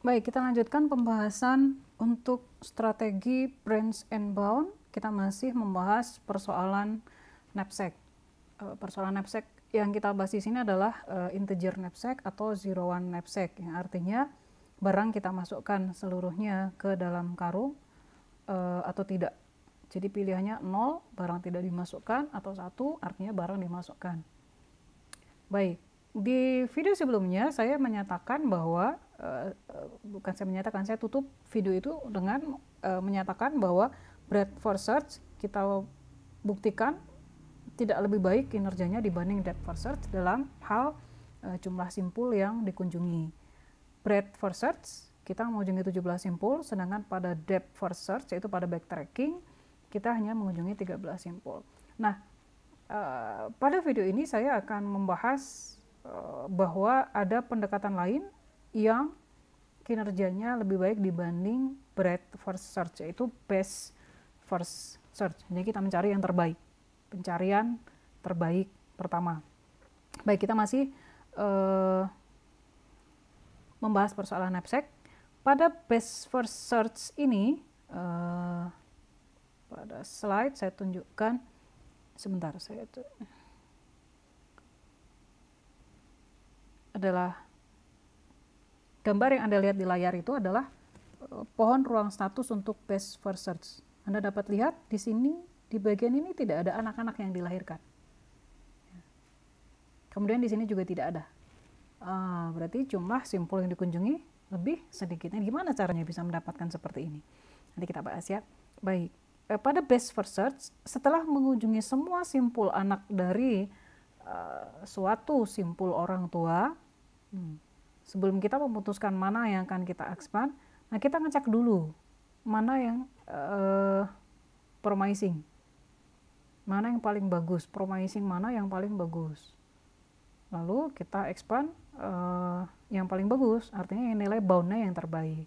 Baik, kita lanjutkan pembahasan untuk strategi branch and bound. Kita masih membahas persoalan knapsack. Persoalan knapsack yang kita bahas di sini adalah integer knapsack atau zero one knapsack, yang artinya barang kita masukkan seluruhnya ke dalam karung atau tidak. Jadi pilihannya 0, barang tidak dimasukkan, atau 1, artinya barang dimasukkan. Baik, di video sebelumnya saya menyatakan bahwa saya tutup video itu dengan menyatakan bahwa breadth first search kita buktikan tidak lebih baik kinerjanya dibanding depth first search dalam hal jumlah simpul yang dikunjungi. Breadth first search kita mengunjungi 17 simpul, sedangkan pada depth first search, yaitu pada backtracking, kita hanya mengunjungi 13 simpul. Nah, pada video ini saya akan membahas bahwa ada pendekatan lain yang kinerjanya lebih baik dibanding breadth first search, yaitu best first search. Jadi kita mencari yang terbaik, pencarian terbaik pertama. Baik, kita masih membahas persoalan knapsack. Pada best first search ini, pada slide saya tunjukkan, sebentar, adalah gambar yang Anda lihat di layar itu adalah pohon ruang status untuk best first search. Anda dapat lihat di sini, di bagian ini tidak ada anak-anak yang dilahirkan. Kemudian di sini juga tidak ada. Berarti jumlah simpul yang dikunjungi lebih sedikit. Gimana caranya bisa mendapatkan seperti ini? Nanti kita bahas ya. Baik, pada best first search, setelah mengunjungi semua simpul anak dari suatu simpul orang tua, sebelum kita memutuskan mana yang akan kita expand, nah kita ngecek dulu mana yang promising, mana yang paling bagus, promising mana yang paling bagus. Lalu kita expand yang paling bagus, artinya yang nilai boundnya yang terbaik.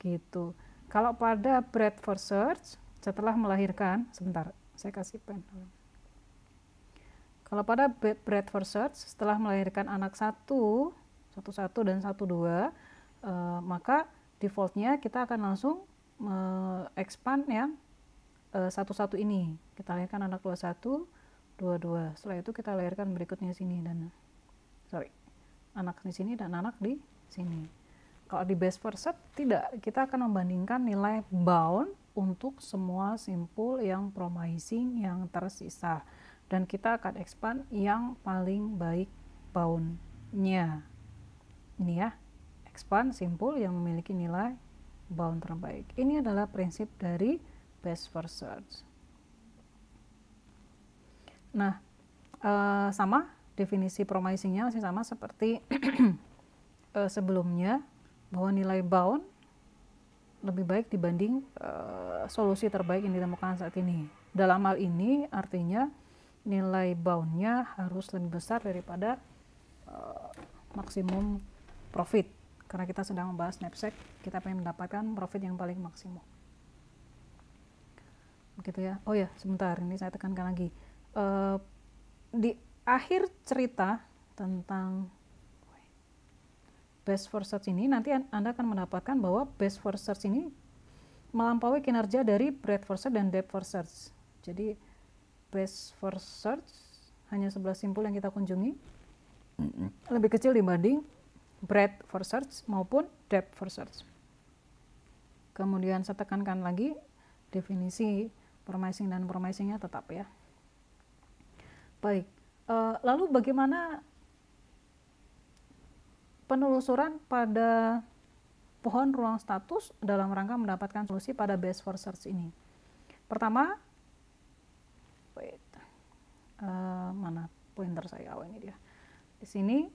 Gitu. Kalau pada breadth first search, setelah melahirkan, sebentar, saya kasih pen. Kalau pada breadth first search, setelah melahirkan anak 1 dan 1, 2, maka defaultnya kita akan langsung expand yang 1, 1 ini. Kita lahirkan anak 21, 22. Setelah itu kita lahirkan berikutnya sini dan anak di sini dan anak di sini. Kalau di best first search tidak, kita akan membandingkan nilai bound untuk semua simpul yang promising yang tersisa, dan kita akan expand yang paling baik boundnya. Ini ya, expand simpul yang memiliki nilai bound terbaik. Ini adalah prinsip dari best first search. Nah, sama definisi promisingnya masih sama seperti sebelumnya, bahwa nilai bound lebih baik dibanding solusi terbaik yang ditemukan saat ini. Dalam hal ini artinya nilai boundnya harus lebih besar daripada maksimum profit, karena kita sedang membahas knapsack, kita pengen mendapatkan profit yang paling maksimum. Begitu ya. Oh ya, sebentar, ini saya tekankan lagi. Di akhir cerita tentang best first search ini, nanti Anda akan mendapatkan bahwa best first search ini melampaui kinerja dari breadth first search dan depth first search. Jadi best first search hanya 11 simpul yang kita kunjungi, lebih kecil dibanding breadth first search maupun depth first search. Kemudian saya tekankan lagi, definisi promising dan promisingnya tetap ya. Baik, lalu bagaimana penelusuran pada pohon ruang status dalam rangka mendapatkan solusi pada best first search ini? Pertama, mana pointer saya? Oh, ini dia. Di sini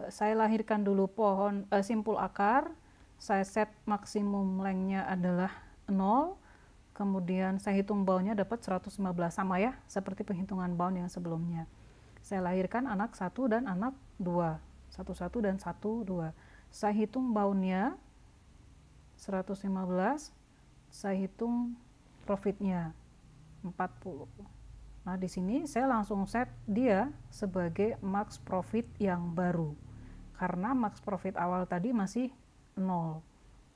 saya lahirkan dulu pohon simpul akar, saya set maksimum lengthnya adalah 0, kemudian saya hitung boundnya dapat 115, sama ya seperti penghitungan bound yang sebelumnya. Saya lahirkan anak 1 dan anak 2, 1, 1 dan 1, 2. Saya hitung boundnya 115, saya hitung profitnya 40. Nah, di sini saya langsung set dia sebagai max profit yang baru, karena max profit awal tadi masih 0.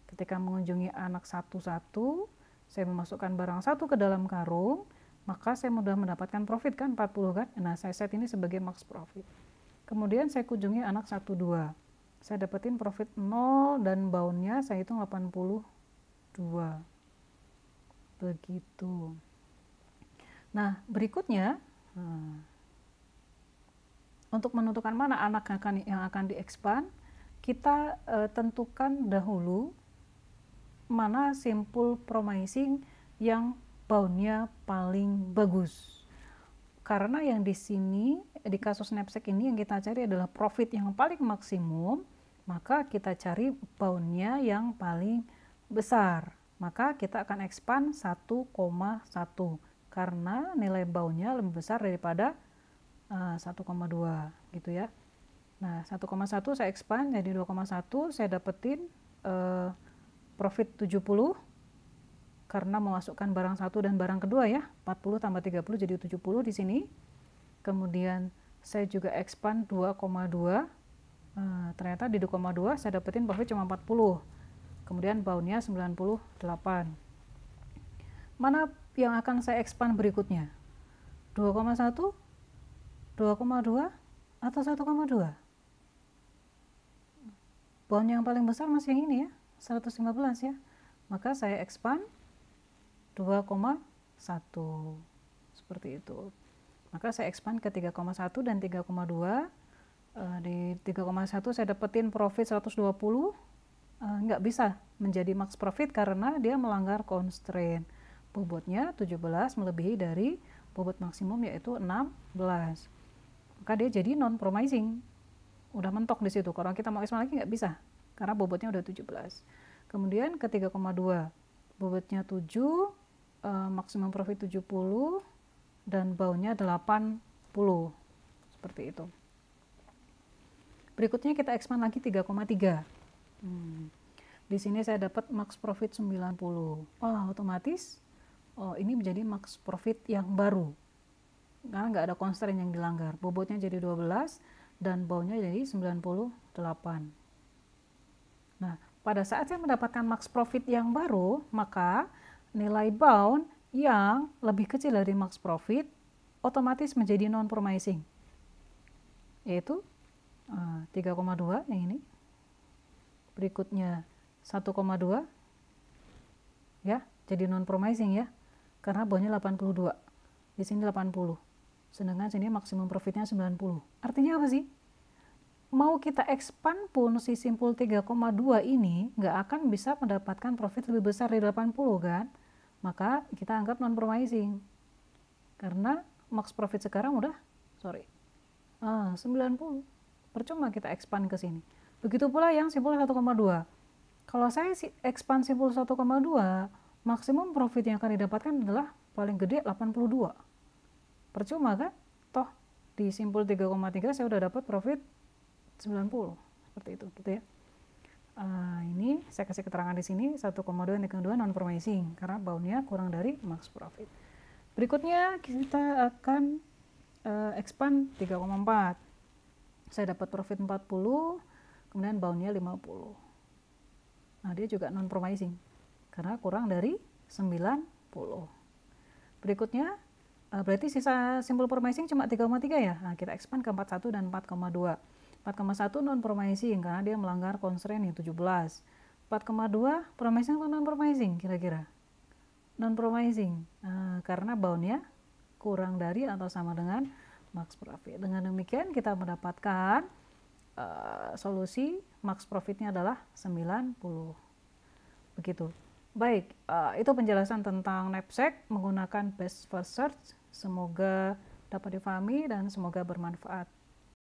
Ketika mengunjungi anak satu-satu, saya memasukkan barang satu ke dalam karung, maka saya mudah mendapatkan profit kan, 40 kan. Nah, saya set ini sebagai max profit. Kemudian saya kunjungi anak 1-2. Saya dapetin profit 0 dan bound-nya saya hitung 82. Begitu. Nah, berikutnya untuk menentukan mana anak yang akan di-expand, kita tentukan dahulu mana simple promising yang bound-nya paling bagus. Karena yang di sini, di kasus knapsack ini yang kita cari adalah profit yang paling maksimum, maka kita cari bound-nya yang paling besar. Maka kita akan expand 1,1 karena nilai bound-nya lebih besar daripada 1,2 gitu ya. Nah, 1,1 saya expand jadi 2,1, saya dapetin profit 70 karena memasukkan barang satu dan barang kedua ya, 40 tambah 30 jadi 70 di sini. Kemudian saya juga expand 2,2, ternyata di 2,2 saya dapetin profit cuma 40. Kemudian bound-nya 98. Mana yang akan saya expand berikutnya? 2,1, 2,2 atau 1,2? Bound yang paling besar masih yang ini ya, 115 ya. Maka saya expand 2,1 seperti itu. Maka saya expand ke 3,1 dan 3,2. Di 3,1 saya dapetin profit 120. Nggak bisa menjadi max profit karena dia melanggar constraint. Bobotnya 17 melebihi dari bobot maksimum yaitu 16. Maka dia jadi non promising. Udah mentok di situ. Kalau kita mau expand lagi nggak bisa karena bobotnya udah 17. Kemudian ke 3,2 bobotnya 7, maksimum profit 70 dan bound-nya 80 seperti itu. Berikutnya kita expand lagi 3,3. Di sini saya dapat max profit 90. Otomatis ini menjadi max profit yang baru karena nggak ada constraint yang dilanggar. Bobotnya jadi 12 dan bound-nya jadi 98. Nah, pada saat saya mendapatkan max profit yang baru, maka nilai bound yang lebih kecil dari max profit otomatis menjadi non promising, yaitu 3,2 yang ini. Berikutnya 1,2 ya, jadi non promising ya, karena boundnya 82. Di sini 80. Sedangkan sini maksimum profitnya 90. Artinya apa sih? Mau kita expand pun si simpul 3,2 ini nggak akan bisa mendapatkan profit lebih besar dari 80 kan? Maka kita anggap non promising. Karena max profit sekarang udah 90. Percuma kita expand ke sini. Begitu pula yang simpul 1,2. Kalau saya expand simpul 1,2, maksimum profit yang akan didapatkan adalah paling gede 82. Percuma kan? Toh di simpul 3,3 saya udah dapat profit 90 seperti itu gitu ya. Ini saya kasih keterangan di sini 1,2 dan 3,2 non promising karena bound-nya kurang dari max profit. Berikutnya kita akan expand 3,4. Saya dapat profit 40, kemudian bound-nya 50. Nah, dia juga non promising karena kurang dari 90. Berikutnya berarti sisa simple promising cuma 3,3 ya. Nah, kita expand ke 41 dan 4,2. 4,1 non promising karena dia melanggar constraint yang 17. 4,2 promising atau non promising kira-kira? Non promising karena bound-nya kurang dari atau sama dengan max profit. Dengan demikian kita mendapatkan solusi max profitnya adalah 90. Begitu. Baik, itu penjelasan tentang knapsack menggunakan best first search. Semoga dapat difahami dan semoga bermanfaat.